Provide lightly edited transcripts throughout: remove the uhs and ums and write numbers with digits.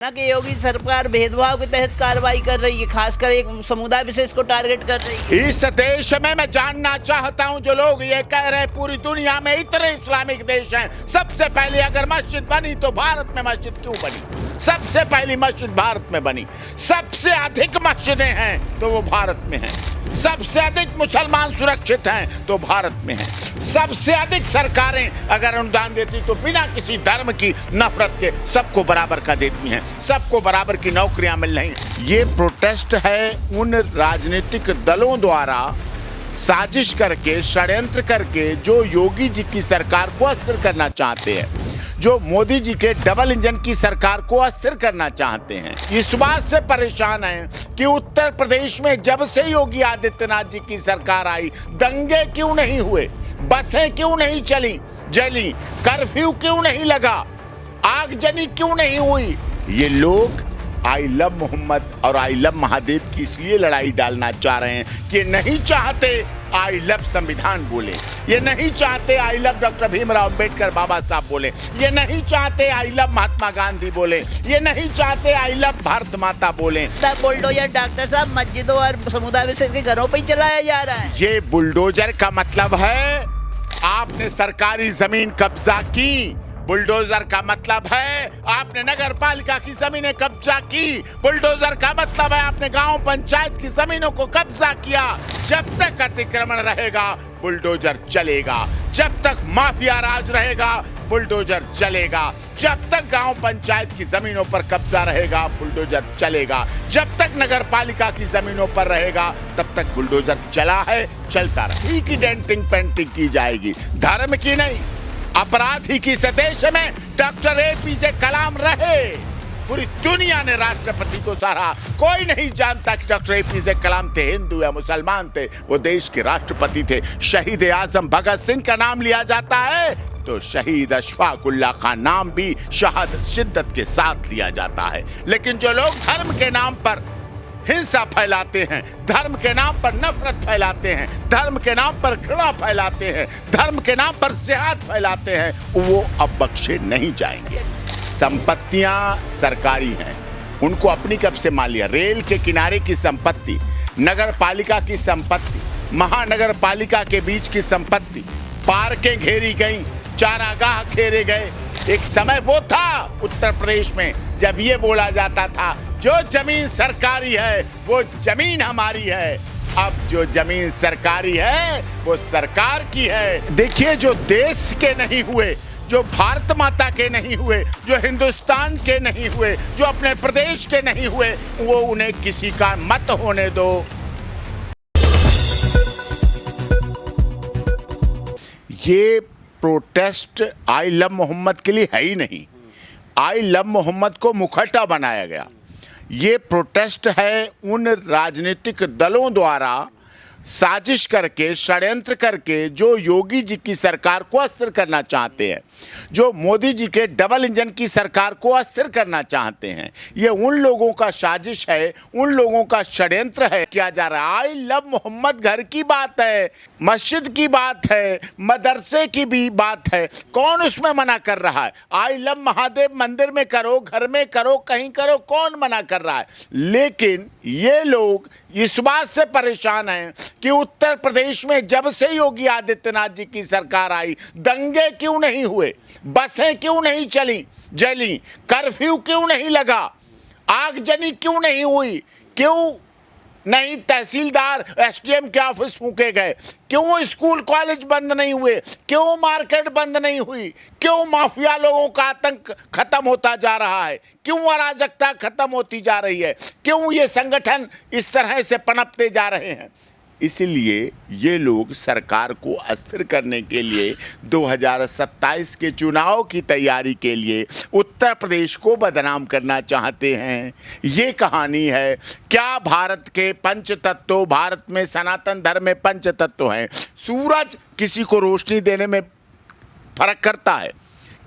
ना कि योगी सरकार भेदभाव के तहत कार्रवाई कर रही है, खासकर एक समुदाय विशेष को टारगेट कर रही है। इस देश में मैं जानना चाहता हूं, जो लोग ये कह रहे हैं पूरी दुनिया में इतने इस्लामिक देश हैं, सबसे पहले अगर मस्जिद बनी तो भारत में मस्जिद क्यों बनी? सबसे पहली मस्जिद भारत में बनी। सबसे अधिक मस्जिदें हैं तो वो भारत में हैं। सबसे अधिक मुसलमान सुरक्षित हैं तो भारत में हैं। सबसे अधिक सरकारें अगर अनुदान देती तो बिना किसी धर्म की नफरत के सबको बराबर का देती हैं, सबको बराबर की नौकरियां मिल रही हैं। ये प्रोटेस्ट है उन राजनीतिक दलों द्वारा साजिश करके, षड्यंत्र करके जो योगी जी की सरकार को अस्थिर करना चाहते हैं, जो मोदी जी के डबल इंजन की सरकार को अस्थिर करना चाहते हैं। इस बात से परेशान हैं कि उत्तर प्रदेश में जब से योगी आदित्यनाथ जी की सरकार आई, दंगे क्यों नहीं हुए, बसें क्यों नहीं जली, कर्फ्यू क्यों नहीं लगा, आगजनी क्यों नहीं हुई। ये लोग आई लव मोहम्मद और आई लव महादेव की इसलिए लड़ाई डालना चाह रहे हैं कि नहीं चाहते आई लव संविधान बोले, ये नहीं चाहते I love doctor Bhimrao Ambedkar Baba Saheb बोले, ये नहीं चाहते आई लव महात्मा गांधी बोले, ये नहीं चाहते आई लव भारत माता बोले। बुलडोजर डॉक्टर साहब मस्जिदों और समुदाय विशेष के घरों पर ही चलाया जा रहा है। ये बुलडोजर का मतलब है आपने सरकारी जमीन कब्जा की। बुलडोजर का मतलब है आपने नगर पालिका की जमीनें कब्जा की। बुलडोजर का मतलब है आपने गांव पंचायत की जमीनों को कब्जा किया। जब तक अतिक्रमण रहेगा बुलडोजर चलेगा, जब तक माफिया राज रहेगा बुलडोजर चलेगा, जब तक गांव पंचायत की जमीनों पर कब्जा रहेगा बुलडोजर चलेगा, जब तक नगर पालिका की जमीनों पर रहेगा तब तक बुलडोजर चला है, चलता रहे की डेंटिंग पेंटिंग की जाएगी, धर्म की नहीं, अपराधी की इस देश में डॉक्टर एपीजे कलाम रहे। पूरी दुनिया ने राष्ट्रपति को सराहा। कोई नहीं जानता कि डॉक्टर एपीजे कलाम थे हिंदू या मुसलमान थे, वो देश के राष्ट्रपति थे। शहीद आजम भगत सिंह का नाम लिया जाता है तो शहीद अशफाक उल्लाह का नाम भी शहादत शिद्दत के साथ लिया जाता है। लेकिन जो लोग धर्म के नाम पर हिंसा फैलाते हैं, धर्म के नाम पर नफरत फैलाते हैं, धर्म के नाम पर घृणा फैलाते हैं, धर्म के नाम पर जिहाद फैलाते हैं, वो अब बख्शे नहीं जाएंगे। संपत्तियां सरकारी हैं, उनको अपनी कब से मान लिया। रेल के किनारे की संपत्ति, नगर पालिका की संपत्ति, महानगर पालिका के बीच की संपत्ति, पार्कें घेरी गई, चारागाह घेरे गए। एक समय वो था उत्तर प्रदेश में जब ये बोला जाता था जो जमीन सरकारी है वो जमीन हमारी है। अब जो जमीन सरकारी है वो सरकार की है। देखिए, जो देश के नहीं हुए, जो भारत माता के नहीं हुए, जो हिंदुस्तान के नहीं हुए, जो अपने प्रदेश के नहीं हुए, वो उन्हें किसी का मत होने दो। ये प्रोटेस्ट आई लव मोहम्मद के लिए है ही नहीं। आई लव मोहम्मद को मुखौटा बनाया गया। ये प्रोटेस्ट है उन राजनीतिक दलों द्वारा साजिश करके, षड्यंत्र करके जो योगी जी की सरकार को अस्थिर करना चाहते हैं, जो मोदी जी के डबल इंजन की सरकार को अस्थिर करना चाहते हैं। ये उन लोगों का साजिश है, उन लोगों का षड्यंत्र है किया जा रहा है। आई लव मोहम्मद घर की बात है, मस्जिद की बात है, मदरसे की भी बात है, कौन उसमें मना कर रहा है? आई लव महादेव मंदिर में करो, घर में करो, कहीं करो, कौन मना कर रहा है? लेकिन ये लोग इस बात से परेशान हैं कि उत्तर प्रदेश में जब से योगी आदित्यनाथ जी की सरकार आई, दंगे क्यों नहीं हुए, बसें क्यों नहीं जली, कर्फ्यू क्यों नहीं लगा, आगजनी क्यों नहीं हुई, क्यों नहीं तहसीलदार एसडीएम के ऑफिस फूके गए, क्यों स्कूल कॉलेज बंद नहीं हुए, क्यों मार्केट बंद नहीं हुई, क्यों माफिया लोगों का आतंक खत्म होता जा रहा है, क्यों अराजकता खत्म होती जा रही है, क्यों ये संगठन इस तरह से पनपते जा रहे हैं? इसलिए ये लोग सरकार को अस्थिर करने के लिए 2027 के चुनाव की तैयारी के लिए उत्तर प्रदेश को बदनाम करना चाहते हैं। ये कहानी है। क्या भारत के पंच तत्व, भारत में सनातन धर्म में पंच तत्व हैं। सूरज किसी को रोशनी देने में फर्क करता है,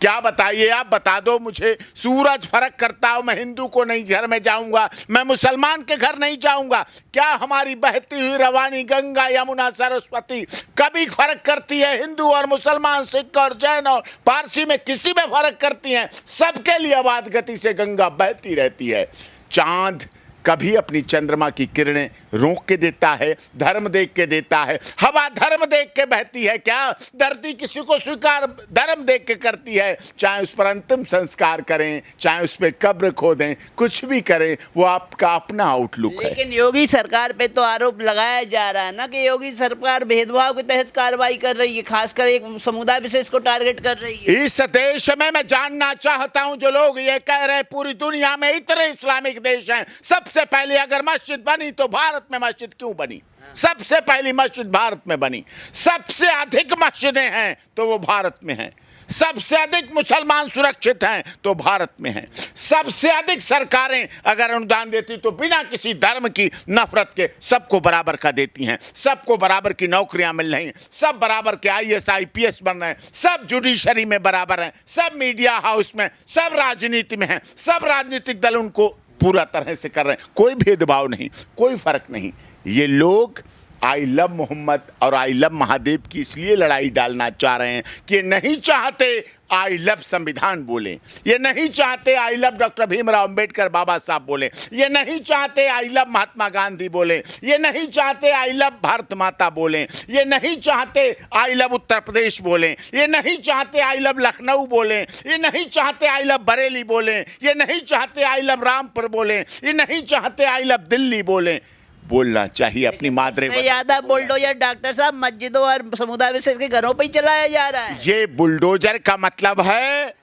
क्या बताइए, आप बता दो मुझे। सूरज फर्क करता हो, मैं हिंदू को नहीं घर में जाऊंगा, मैं मुसलमान के घर नहीं जाऊंगा। क्या हमारी बहती हुई रवानी गंगा यमुना सरस्वती कभी फर्क करती है हिंदू और मुसलमान, सिख और जैन और पारसी में? किसी में फर्क करती है? सबके लिए अबाध गति से गंगा बहती रहती है। चांद कभी अपनी चंद्रमा की किरणें रोक के देता है, धर्म देख के देता है। हवा धर्म देख के बहती है क्या? धरती किसी को स्वीकार धर्म देख के करती है। चाहे उस पर अंतिम संस्कार करें, चाहे उस पर कब्र खोदें, कुछ भी करें, वो आपका अपना आउटलुक है। लेकिन योगी सरकार पे तो आरोप लगाया जा रहा है ना कि योगी सरकार भेदभाव के तहत कार्रवाई कर रही है, खासकर एक समुदाय विशेष को टारगेट कर रही है। इस देश में मैं जानना चाहता हूं, जो लोग ये कह रहे हैं पूरी दुनिया में इतने इस्लामिक देश हैं, सबसे पहले अगर मस्जिद बनी तो भारत में मस्जिद क्यों बनी? सबसे पहली मस्जिद भारत में बनी। सबसे अधिक मस्जिदें हैं तो वो भारत में हैं। सबसे अधिक मुसलमान सुरक्षित हैं तो भारत में हैं। सबसे अधिक सरकारें अगर अनुदान देती तो बिना किसी धर्म की नफरत के सबको बराबर का देती हैं। सबको बराबर की नौकरियां मिल रही हैं, सब बराबर के IAS IPS बन रहे हैं, सब जुडिशरी में बराबर हैं, सब मीडिया हाउस में, सब राजनीति में हैं, सब राजनीतिक दल उनको पूरा तरह से कर रहे हैं। कोई भेदभाव नहीं, कोई फर्क नहीं। ये लोग आई लव मोहम्मद और आई लव महादेव की इसलिए लड़ाई डालना चाह रहे हैं कि ये नहीं चाहते आई लव संविधान बोलें, ये नहीं चाहते I love doctor Bhimrao Ambedkar Baba Saheb बोलें, ये नहीं चाहते आई लव महात्मा गांधी बोलें, ये नहीं चाहते आई लव भारत माता बोलें, ये नहीं चाहते आई लव उत्तर प्रदेश बोलें, ये नहीं चाहते आई लव लखनऊ बोलें, ये नहीं चाहते आई लव बरेली बोलें, ये नहीं चाहते आई लव रामपुर बोलें, ये नहीं चाहते आई लव दिल्ली बोलें। बोलना चाहिए अपनी मातृभाषा। ज्यादा बुलडोजर डॉक्टर साहब मस्जिदों और समुदाय विशेष के घरों पर ही चलाया जा रहा है। ये बुलडोजर का मतलब है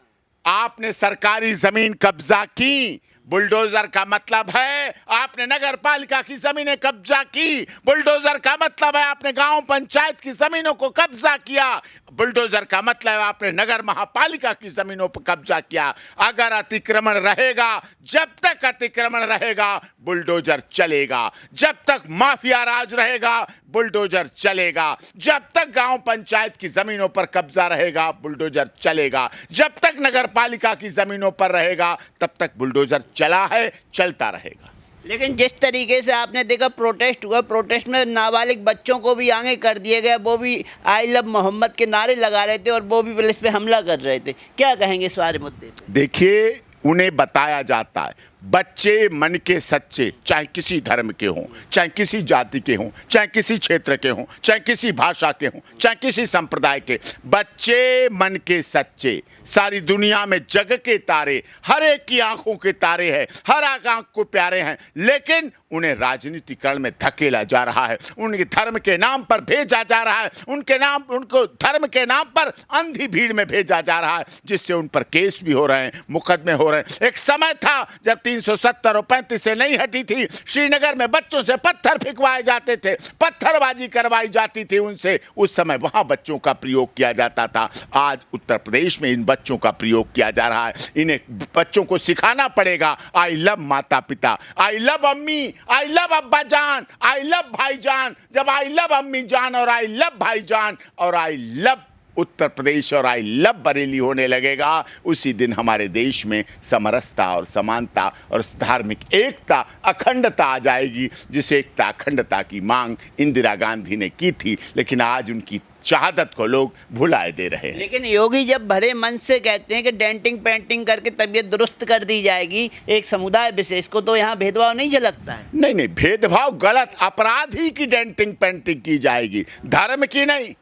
आपने सरकारी जमीन कब्जा की। बुलडोजर का मतलब है आपने नगर पालिका की जमीनें कब्जा की। बुलडोजर का मतलब है आपने गांव पंचायत की जमीनों को कब्जा किया। बुलडोजर का मतलब है आपने नगर महापालिका की जमीनों पर कब्जा किया। अगर अतिक्रमण रहेगा, जब तक अतिक्रमण रहेगा बुलडोजर चलेगा। जब तक माफिया राज रहेगा बुलडोजर चलेगा। जब तक गांव पंचायत की जमीनों पर कब्जा रहेगा बुलडोजर चलेगा। जब तक नगर पालिका की जमीनों पर रहेगा तब तक बुलडोजर चला है, चलता रहेगा। लेकिन जिस तरीके से आपने देखा प्रोटेस्ट हुआ, प्रोटेस्ट में नाबालिग बच्चों को भी आगे कर दिया गया, वो भी आई लव मोहम्मद के नारे लगा रहे थे और वो भी पुलिस पे हमला कर रहे थे। क्या कहेंगे इस बारे मुद्दे पे? देखिए, उन्हें बताया जाता है बच्चे मन के सच्चे, चाहे किसी धर्म के हों, चाहे किसी जाति के हों, चाहे किसी क्षेत्र के हों, चाहे किसी भाषा के हों, चाहे किसी संप्रदाय के, बच्चे मन के सच्चे। सारी दुनिया में जग के तारे, हर एक की आंखों के तारे हैं, हर एक आंख को प्यारे हैं, लेकिन उन्हें राजनीतिकरण में धकेला जा रहा है। उनके धर्म के नाम पर भेजा जा रहा है, उनको धर्म के नाम पर अंधी भीड़ में भेजा जा रहा है, जिससे उन पर केस भी हो रहे हैं, मुकदमे हो रहे हैं। एक समय था जब 370 और 35 से नहीं हटी थी, श्रीनगर में बच्चों से पत्थर फेंकवाए जाते थे, पत्थरबाजी करवाई जाती थी उनसे। उस समय वहां बच्चों का प्रयोग किया जाता था। आज उत्तर प्रदेश में इन बच्चों का प्रयोग किया जा रहा है। इन्हें बच्चों को सिखाना पड़ेगा आई लव माता पिता, आई लव अम्मी, आई लव अब्बा जान, आई लव भाई जान। जब आई लव अम्मी जान और आई लव भाई जान और आई लव उत्तर प्रदेश और आई लव बरेली होने लगेगा, उसी दिन हमारे देश में समरसता और समानता और धार्मिक एकता, अखंडता आ जाएगी, जिस एकता अखंडता की मांग इंदिरा गांधी ने की थी, लेकिन आज उनकी शहादत को लोग भुलाए दे रहे हैं। लेकिन योगी जब भरे मन से कहते हैं कि डेंटिंग पेंटिंग करके तबीयत दुरुस्त कर दी जाएगी एक समुदाय विशेष को, तो यहाँ भेदभाव नहीं झलकता है? नहीं नहीं, भेदभाव गलत। अपराधी की डेंटिंग पेंटिंग की जाएगी, धर्म की नहीं।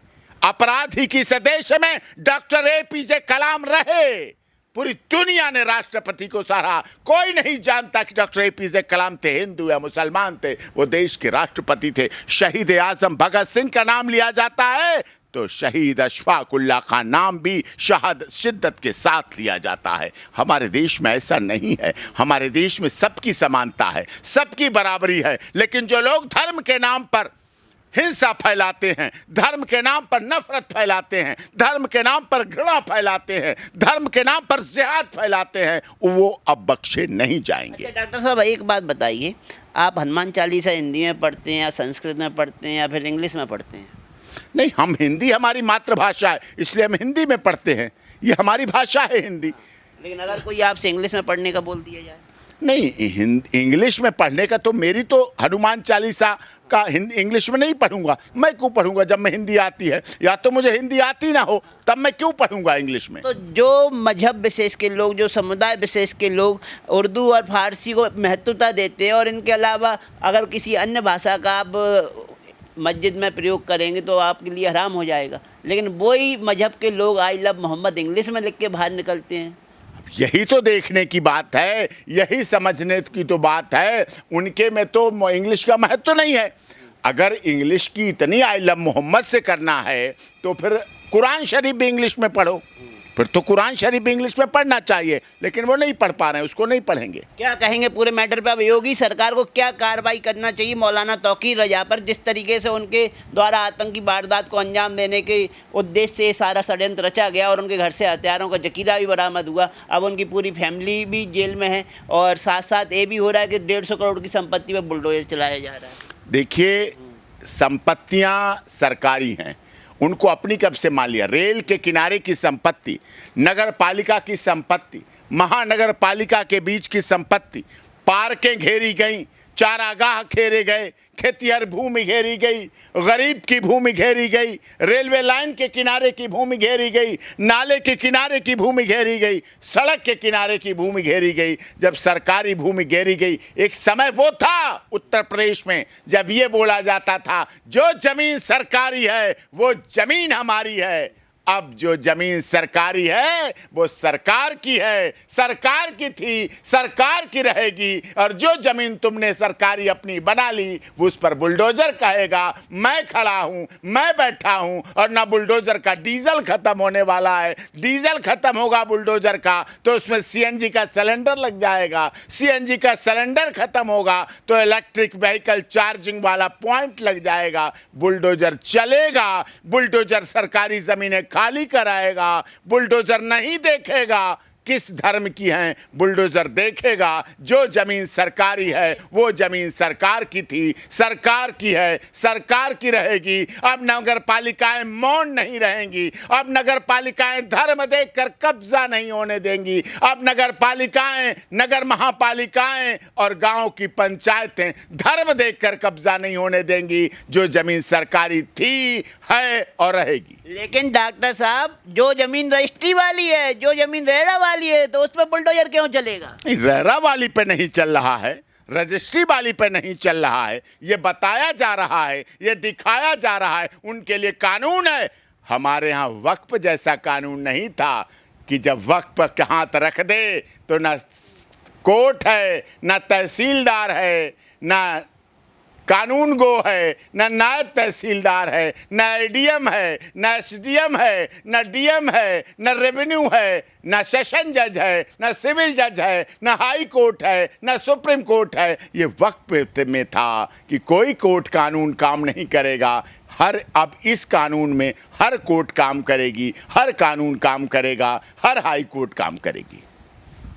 अपराधी की इस देश में डॉक्टर APJ कलाम रहे। पूरी दुनिया ने राष्ट्रपति को सराहा। कोई नहीं जानता कि डॉक्टर APJ कलाम थे हिंदू या मुसलमान थे, वो देश के राष्ट्रपति थे। शहीद आजम भगत सिंह का नाम लिया जाता है तो शहीद अशफाक उल्लाह का नाम भी शिद्दत के साथ लिया जाता है। हमारे देश में ऐसा नहीं है। हमारे देश में सबकी समानता है, सबकी बराबरी है। लेकिन जो लोग धर्म के नाम पर हिंसा फैलाते हैं, धर्म के नाम पर नफरत फैलाते हैं, धर्म के नाम पर घृणा फैलाते हैं, धर्म के नाम पर जिहाद फैलाते हैं, वो अब बख्शे नहीं जाएंगे। अच्छा डॉक्टर साहब, एक बात बताइए, आप हनुमान चालीसा हिंदी में पढ़ते हैं या संस्कृत में पढ़ते हैं या फिर इंग्लिश में पढ़ते हैं? नहीं, हम हिंदी हमारी मातृभाषा है, इसलिए हम हिंदी में पढ़ते हैं। ये हमारी भाषा है हिंदी। लेकिन अगर कोई आपसे इंग्लिश में पढ़ने का बोल दिया जाए? नहीं, इंग्लिश में पढ़ने का तो मेरी तो हनुमान चालीसा का इंग्लिश में नहीं पढ़ूंगा। मैं क्यों पढ़ूंगा जब मैं हिंदी आती है? या तो मुझे हिंदी आती ना हो तब मैं क्यों पढ़ूंगा इंग्लिश में? तो जो मजहब विशेष के लोग, जो समुदाय विशेष के लोग उर्दू और फारसी को महत्वता देते हैं, और इनके अलावा अगर किसी अन्य भाषा का आप मस्जिद में प्रयोग करेंगे तो आपके लिए हराम हो जाएगा, लेकिन वही मजहब के लोग आई लव मोहम्मद इंग्लिश में लिख के बाहर निकलते हैं। यही तो देखने की बात है, यही समझने की तो बात है। उनके में तो इंग्लिश का महत्व नहीं है। अगर इंग्लिश की इतनी आई लव मोहम्मद से करना है तो फिर कुरान शरीफ भी इंग्लिश में पढ़ो। फिर तो कुरान शरीफ भी इंग्लिश में पढ़ना चाहिए, लेकिन वो नहीं पढ़ पा रहे हैं, उसको नहीं पढ़ेंगे। क्या कहेंगे पूरे मैटर पे? अब योगी सरकार को क्या कार्रवाई करना चाहिए मौलाना तौकीर रजा पर, जिस तरीके से उनके द्वारा आतंकी वारदात को अंजाम देने के उद्देश्य से सारा षड्यंत्र रचा गया और उनके घर से हथियारों का जखीरा भी बरामद हुआ। अब उनकी पूरी फैमिली भी जेल में है, और साथ साथ ये भी हो रहा है कि 150 करोड़ की संपत्ति पर बुलडोजर चलाया जा रहा है। देखिए, संपत्तियां सरकारी हैं, उनको अपनी कब से मान लिया। रेल के किनारे की संपत्ति, नगर पालिका की संपत्ति, महानगर पालिका के बीच की संपत्ति, पार्कें घेरी गई, चारागाह घेरे गए, खेतिहर भूमि घेरी गई, गरीब की भूमि घेरी गई, रेलवे लाइन के किनारे की भूमि घेरी गई, नाले के किनारे की भूमि घेरी गई, सड़क के किनारे की भूमि घेरी गई। जब सरकारी भूमि घेरी गई, एक समय वो था उत्तर प्रदेश में जब ये बोला जाता था जो जमीन सरकारी है वो जमीन हमारी है। अब जो जमीन सरकारी है वो सरकार की है, सरकार की थी, सरकार की रहेगी। और जो जमीन तुमने सरकारी अपनी बना ली वो उस पर बुलडोजर कहेगा मैं खड़ा हूं, मैं बैठा हूं। और ना बुलडोजर का डीजल खत्म होने वाला है, डीजल खत्म होगा बुलडोजर का तो उसमें सीएनजी का सिलेंडर लग जाएगा, सीएनजी का सिलेंडर खत्म होगा तो इलेक्ट्रिक व्हीकल चार्जिंग वाला पॉइंट लग जाएगा। बुलडोजर चलेगा, बुलडोजर सरकारी जमीनें खाली कराएगा, बुलडोजर नहीं देखेगा किस धर्म की हैं, बुलडोजर देखेगा जो जमीन सरकारी है वो जमीन सरकार की थी, सरकार की है, सरकार की रहेगी। अब नगर पालिकाएं मौन नहीं रहेंगी, अब नगर पालिकाएं धर्म देखकर कब्जा नहीं होने देंगी। अब नगर पालिकाएं, नगर महापालिकाएं और गांव की पंचायतें धर्म देखकर कब्जा नहीं होने देंगी। जो जमीन सरकारी थी, है और रहेगी। लेकिन डॉक्टर साहब, जो जमीन रजिस्ट्री वाली है, जो जमीन रेरा वाली है, तो उस पर बुलडोजर क्यों चलेगा? रेरा वाली पे नहीं चल रहा है, रजिस्ट्री वाली पे नहीं चल रहा है, ये बताया जा रहा है, ये दिखाया जा रहा है। उनके लिए कानून है। हमारे यहाँ वक्फ जैसा कानून नहीं था कि जब वक्फ पे हाथ रख दे तो ना कोर्ट है, ना तहसीलदार है, ना कानून गो है, ना नायब तहसीलदार है, ना एडीएम है, ना एसडीएम है, ना डीएम है, ना रेवेन्यू है, ना सेशन जज है, ना सिविल जज है, ना हाई कोर्ट है, ना सुप्रीम कोर्ट है। ये वक्त में था कि कोई कोर्ट कानून काम नहीं करेगा। अब इस कानून में हर कोर्ट काम करेगी, हर कानून काम करेगा, हर हाई कोर्ट काम करेगी।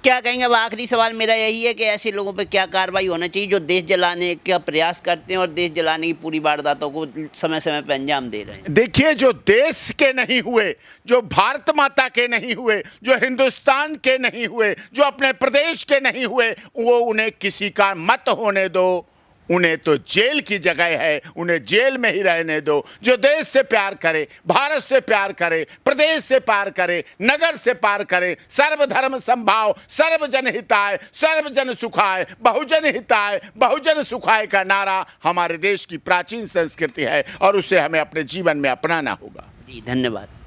क्या कहेंगे? अब आखिरी सवाल मेरा यही है कि ऐसे लोगों पे क्या कार्रवाई होना चाहिए जो देश जलाने का प्रयास करते हैं और देश जलाने की पूरी वारदातों को समय समय पर अंजाम दे रहे हैं? देखिए, जो देश के नहीं हुए, जो भारत माता के नहीं हुए, जो हिंदुस्तान के नहीं हुए, जो अपने प्रदेश के नहीं हुए, वो उन्हें किसी का मत होने दो। उन्हें तो जेल की जगह है, उन्हें जेल में ही रहने दो। जो देश से प्यार करे, भारत से प्यार करे, प्रदेश से प्यार करे, नगर से प्यार करे, सर्वधर्म संभाव, सर्वजन हिताय, सर्वजन सुखाय, बहुजन हिताय, बहुजन सुखाय का नारा हमारे देश की प्राचीन संस्कृति है और उसे हमें अपने जीवन में अपनाना होगा। जी, धन्यवाद।